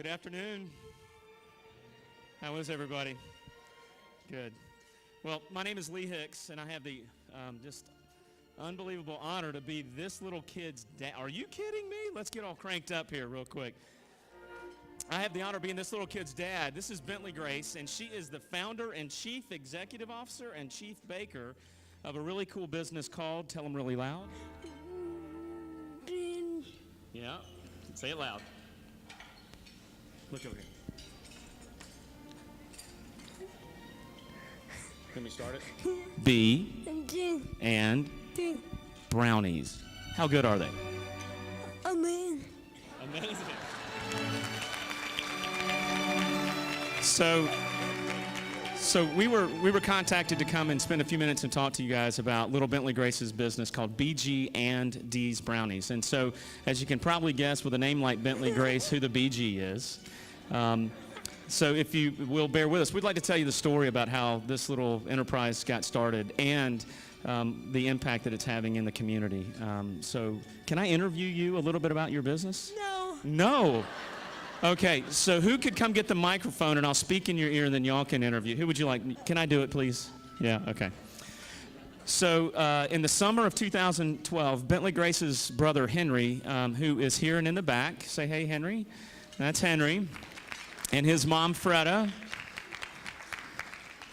Good afternoon. How is everybody? Good. Well, my name is Lee Hicks, and I have the just unbelievable honor to be this little kid's dad. Are you kidding me? Let's get all cranked up here real quick. I have the honor of being this little kid's dad. This is Bentley Grace, and she is the founder and chief executive officer and chief baker of a really cool business called, tell them really loud. Yeah, say it loud. Look over here. Can we start it? B and brownies. How good are they? Amazing. Amazing. So we were contacted to come and spend a few minutes and talk to you guys about little Bentley Grace's business called BG and D's Brownies. And so, as you can probably guess, with a name like Bentley Grace, who the BG is. So if you will bear with us, we'd like to tell you the story about how this little enterprise got started and the impact that it's having in the community. So can I interview you a little bit about your business? No. No. Okay, so who could come get the microphone and I'll speak in your ear and then y'all can interview. Who would you like? Can I do it, please? Yeah, okay. So in the summer of 2012, Bentley Grace's brother Henry, who is here and in the back, say hey Henry. That's Henry. And his mom Freda.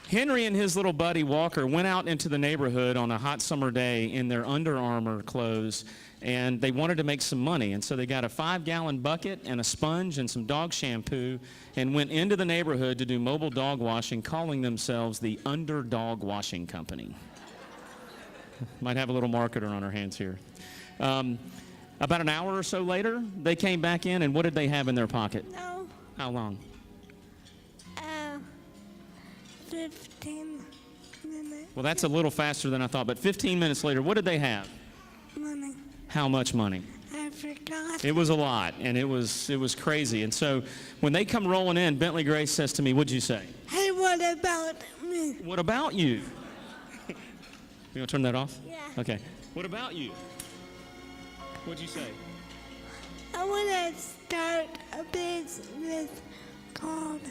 Henry and his little buddy Walker went out into the neighborhood on a hot summer day in their Under Armour clothes, and they wanted to make some money. And so they got a 5-gallon bucket and a sponge and some dog shampoo and went into the neighborhood to do mobile dog washing, calling themselves the Underdog Washing Company. Might have a little marketer on our hands here. About an hour or so later, they came back in, and what did they have in their pocket? No. How long? 15 minutes. Well, that's a little faster than I thought, but 15 minutes later, what did they have? Money. How much money? I forgot. It was a lot, and it was crazy. And so when they come rolling in, Bentley Grace says to me, what'd you say? Hey, what about me? What about you? You want to turn that off? Yeah. Okay. What about you? What'd you say? I want to start a business called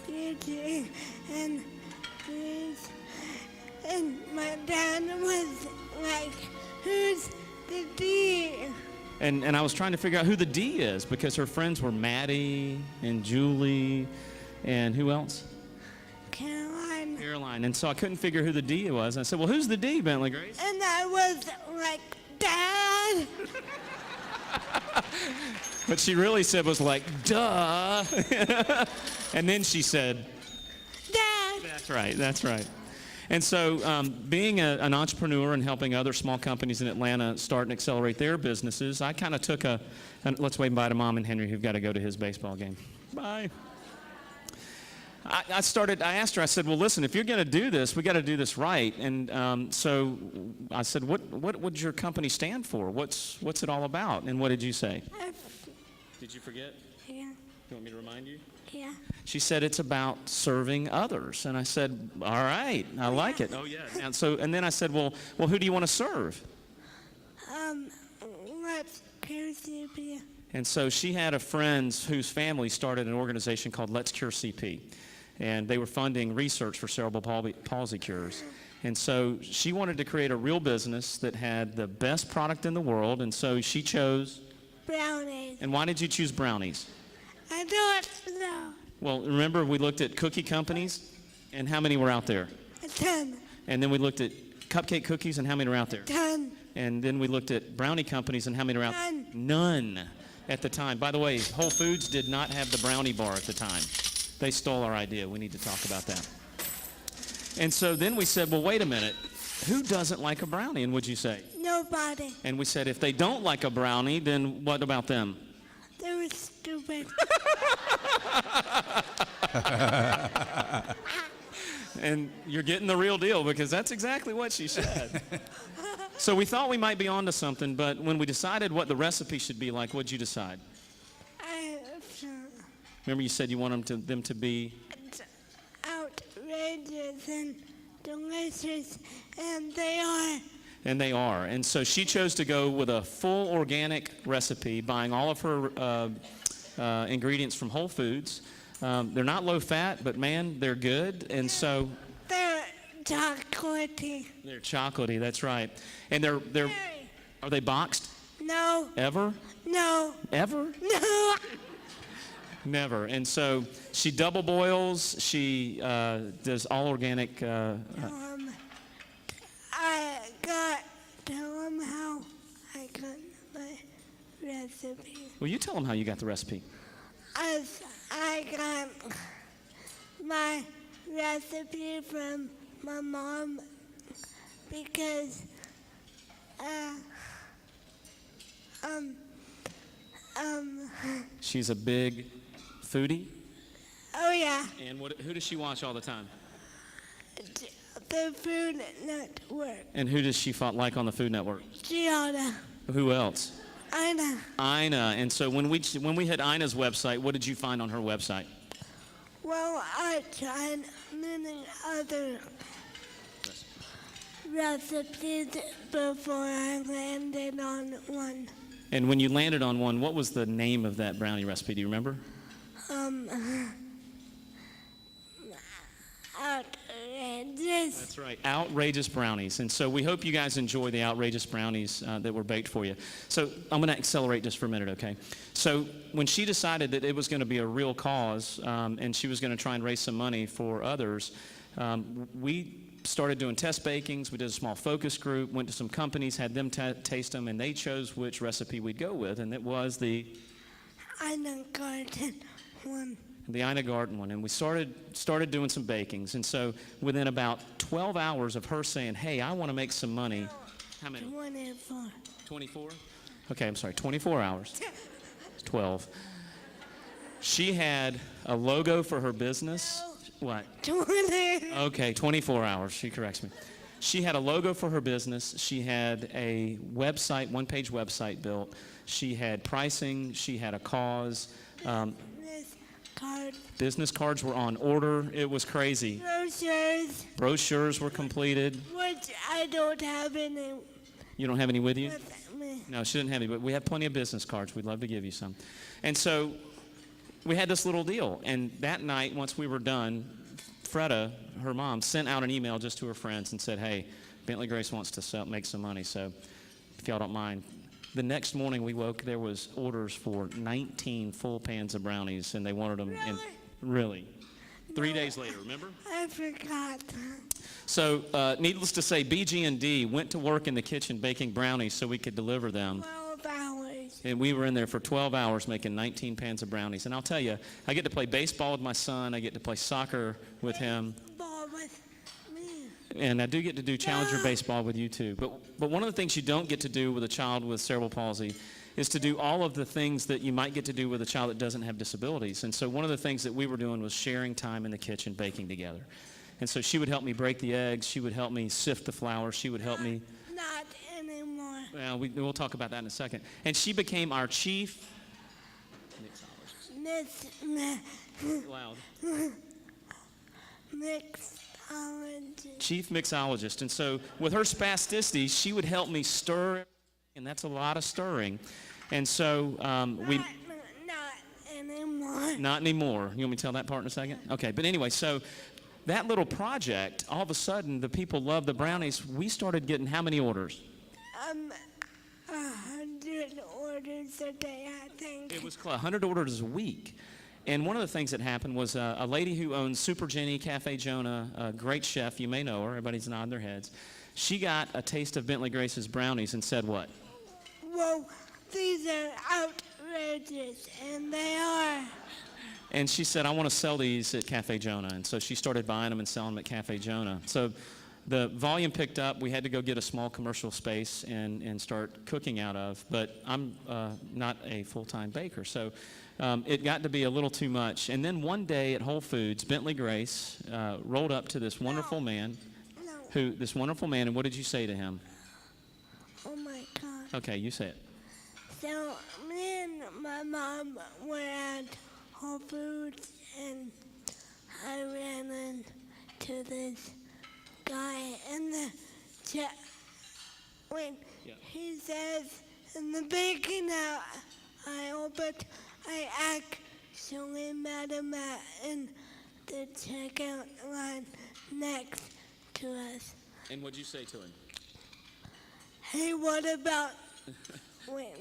Beauty and Grace. And my dad was like, who's the D? And I was trying to figure out who the D is because her friends were Maddie and Julie and who else? Caroline. Caroline. And so I couldn't figure who the D was. And I said, well, who's the D, Bentley Grace? And I was like, Dad. What she really said was like, duh. And then she said, Dad. that's right, that's right. And so being an entrepreneur and helping other small companies in Atlanta start and accelerate their businesses, I kind of took let's wave bye to Mom and Henry, who've got to go to his baseball game. Bye. I asked her, I said, well, listen, if you're going to do this, we got to do this right. And so I said, what would your company stand for? What's it all about? And what did you say? Did you forget? Yeah. You want me to remind you? Yeah. She said it's about serving others. And I said, all right, I like it. Oh, yeah. And then I said, well, who do you want to serve? Let's Cure CP. And so she had a friend whose family started an organization called Let's Cure CP. And they were funding research for cerebral palsy cures. And so she wanted to create a real business that had the best product in the world. And so she chose... Brownies. And why did you choose brownies? I don't know. Well, remember we looked at cookie companies, and how many were out there? 10. And then we looked at cupcake cookies, and how many were out there? 10. And then we looked at brownie companies, and how many were out there? None at the time. By the way, Whole Foods did not have the brownie bar at the time. They stole our idea. We need to talk about that. And so then we said, well, wait a minute. Who doesn't like a brownie? And what'd you say? Nobody. And we said, if they don't like a brownie, then what about them? They were stupid. And you're getting the real deal because that's exactly what she said. So we thought we might be onto something, but when we decided what the recipe should be like, what'd you decide? Remember you said you want them to be? Outrageous and delicious, and they are. And they are. And so she chose to go with a full organic recipe, buying all of her ingredients from Whole Foods. They're not low fat, but man, they're good. And so They're chocolatey. they're chocolatey. That's right. And they're Very. are they boxed No, ever? no, Ever? no. Never. And so she double boils. She does all organic. I got tell them how I got my recipe. Well, you tell them how you got the recipe. As I got my recipe from my mom because She's a big foodie. oh yeah, And who does she watch all the time? the Food Network. And who does she like on the Food Network? Gianna, Who else? Ina. Ina. And so when we hit Ina's website, what did you find on her website? Well, I tried many other recipes before I landed on one. And when you landed on one, what was the name of that brownie recipe? Do you remember? Outrageous. That's right, outrageous brownies. And so we hope you guys enjoy the outrageous brownies that were baked for you. So I'm going to accelerate just for a minute, okay? So when she decided that it was going to be a real cause and she was going to try and raise some money for others, we started doing test bakings. We did a small focus group, went to some companies, had them taste them, and they chose which recipe we'd go with, and it was the Ina Garden one. Ina Garten one. And we started doing some bakings. And so within about 12 hours of her saying, hey, I want to make some money. How many? 24. 24? Okay, I'm sorry, 24 hours. 12. She had a logo for her business. What? 20. Okay, 24 hours. She corrects me. She had a logo for her business. She had a website, one-page website built. She had pricing. She had a cause. This card. Business cards were on order. It was crazy. Brochures were completed. Which I don't have any You don't have any with you? with me. No, she didn't have any, but we have plenty of business cards. We'd love to give you some. And so we had this little deal. And that night, once we were done, Freda, her mom, sent out an email just to her friends and said, hey, Bentley Grace wants to make some money, so if y'all don't mind. The next morning we woke, there was orders for 19 full pans of brownies, and they wanted them in. Really? 3 days later, remember? I forgot. So needless to say, BG&D went to work in the kitchen baking brownies so we could deliver them. 12 hours. And we were in there for 12 hours making 19 pans of brownies. And I'll tell you, I get to play baseball with my son. I get to play soccer with him. Ball with me. And I do get to do challenger baseball with you too. But one of the things you don't get to do with a child with cerebral palsy is to do all of the things that you might get to do with a child that doesn't have disabilities. And so one of the things that we were doing was sharing time in the kitchen baking together. And so she would help me break the eggs. She would help me sift the flour. She would help me. Not anymore. Well, we'll talk about that in a second. And she became our chief loud. Mixologist. Chief mixologist. And so with her spasticity, she would help me stir, and that's a lot of stirring. And so we... Not anymore. Not anymore. You want me to tell that part in a second? Okay, but anyway, so that little project, all of a sudden, the people loved the brownies. We started getting how many orders? 100 orders a day, I think. It was 100 orders a week. And one of the things that happened was a lady who owns Super Jenny Cafe Jonah, a great chef, you may know her, everybody's nodding their heads. She got a taste of Bentley Grace's brownies and said what? Whoa, these are outrageous, and they are. And she said, I want to sell these at Cafe Jonah. And so she started buying them and selling them at Cafe Jonah. So the volume picked up. We had to go get a small commercial space and start cooking out of. But I'm not a full-time baker. So it got to be a little too much. And then one day at Whole Foods, Bentley Grace rolled up to this wonderful man. No. This wonderful man, and what did you say to him? Oh, my God. Okay, you say it. So me and my mom were at Whole Foods, and I ran into this guy in the chat. When he says in the baking aisle, but I actually met him in the checkout line next to us. And what'd you say to him? Hey, what about? Wait,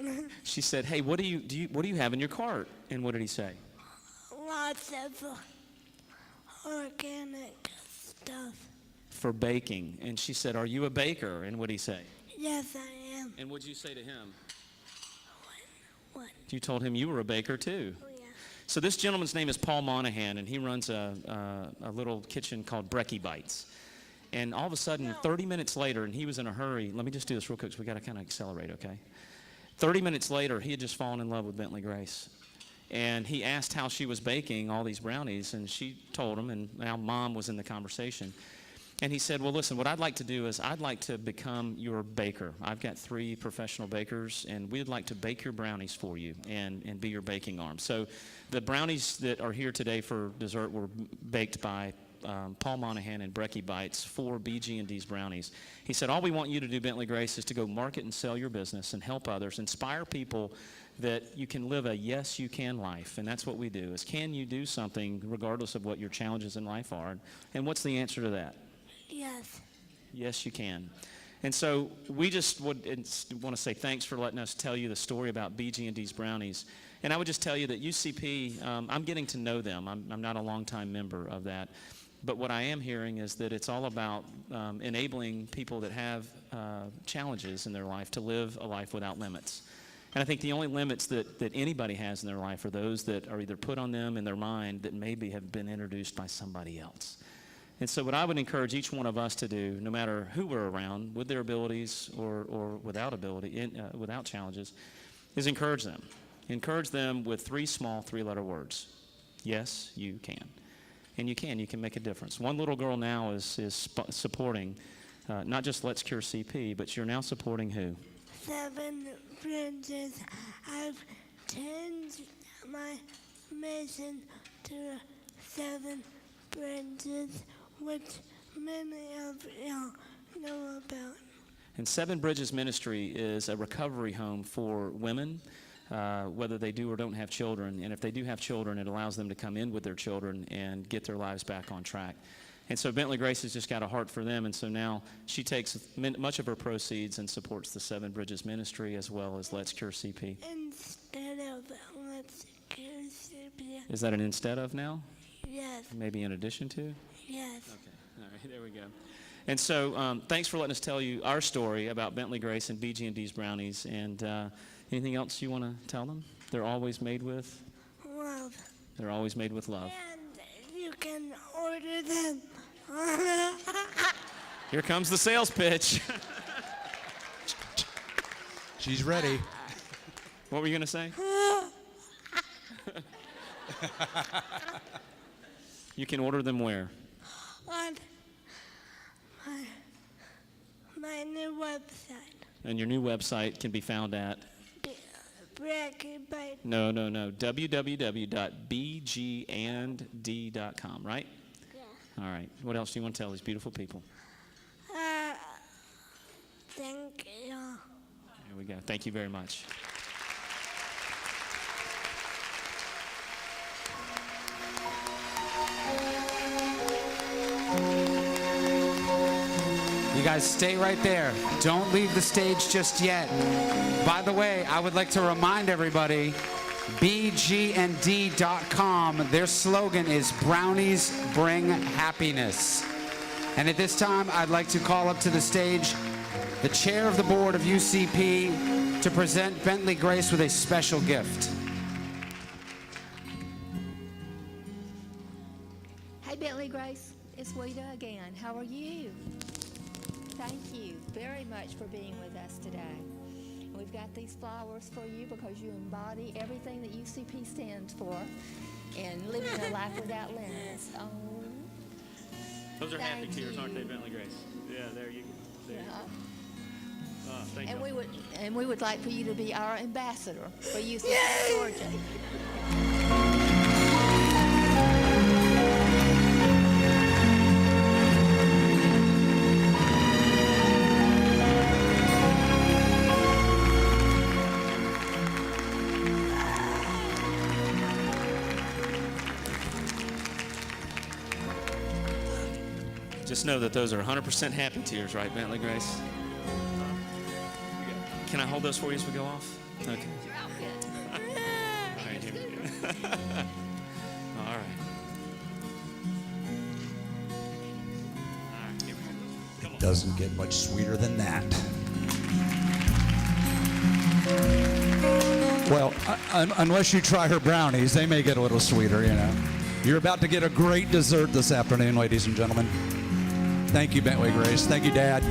She said, "Hey, what do you have in your cart?" And what did he say? lots of organic stuff. For baking. And she said, "Are you a baker?" And what did he say? Yes, I am. And what'd you say to him? What? You told him you were a baker too. Oh, yeah. So this gentleman's name is Paul Monahan, and he runs a little kitchen called Brecky Bites. And all of a sudden, 30 minutes later, and he was in a hurry. Let me just do this real quick, because we got to kind of accelerate, okay? 30 minutes later, he had just fallen in love with Bentley Grace. And he asked how she was baking all these brownies, and she told him, and now Mom was in the conversation. And he said, well, listen, what I'd like to do is I'd like to become your baker. I've got 3 professional bakers, and we'd like to bake your brownies for you and be your baking arm. So the brownies that are here today for dessert were baked by Paul Monahan and Brecky Bites for BG&D's Brownies. He said, all we want you to do, Bentley Grace, is to go market and sell your business and help others, inspire people that you can live a yes, you can life. And that's what we do, is can you do something regardless of what your challenges in life are? And what's the answer to that? Yes. Yes, you can. And so we just want to say thanks for letting us tell you the story about BG&D's Brownies. And I would just tell you that UCP, I'm getting to know them. I'm not a longtime member of that. But what I am hearing is that it's all about enabling people that have challenges in their life to live a life without limits. And I think the only limits that anybody has in their life are those that are either put on them in their mind that maybe have been introduced by somebody else. And so what I would encourage each one of us to do, no matter who we're around, with their abilities or without ability, without challenges, is encourage them. Encourage them with 3 small 3-letter words. Yes, you can. And you can make a difference. One little girl now is supporting not just Let's Cure CP, but you're now supporting who? 7 Bridges. I've changed my mission to 7 Bridges, which many of y'all know about. And 7 Bridges Ministry is a recovery home for women, whether they do or don't have children. And if they do have children, it allows them to come in with their children and get their lives back on track. And so Bentley Grace has just got a heart for them, and so now she takes much of her proceeds and supports the 7 Bridges Ministry as well as Let's Cure CP. Instead of Let's Cure CP. Is that an instead of now? Yes. Maybe in addition to? Yes. Okay, all right, there we go. And so thanks for letting us tell you our story about Bentley Grace and BG&D's Brownies. And anything else you want to tell them? They're always made with? Love. They're always made with love. And you can order them. Here comes the sales pitch. She's ready. What were you going to say? You can order them where? On my new website. And your new website can be found at? Brecky Bite. No. www.bgand.com, right? Yeah. All right. What else do you want to tell these beautiful people? Thank you. There we go. Thank you very much. You guys stay right there. Don't leave the stage just yet. By the way, I would like to remind everybody, bgnd.com, their slogan is Brownies Bring Happiness. And at this time, I'd like to call up to the stage the chair of the board of UCP to present Bentley Grace with a special gift. Hey, Bentley Grace, it's Wita again. How are you? Thank you very much for being with us today. And we've got these flowers for you because you embody everything that UCP stands for and living a life without limits. Oh, Those are happy Thank tears, you. aren't they, Bentley Grace? Yeah, there you go. There you yeah. go. Thank And you. we would like for you to be our ambassador for UCP Georgia. Just know that those are 100% happy tears, right, Bentley Grace? Can I hold those for you as we go off? Okay. All right, here we go. All right. All right, here we go. Come on. Doesn't get much sweeter than that. Well, unless you try her brownies, they may get a little sweeter, you know. You're about to get a great dessert this afternoon, ladies and gentlemen. Thank you, Bentley Grace. Thank you, Dad.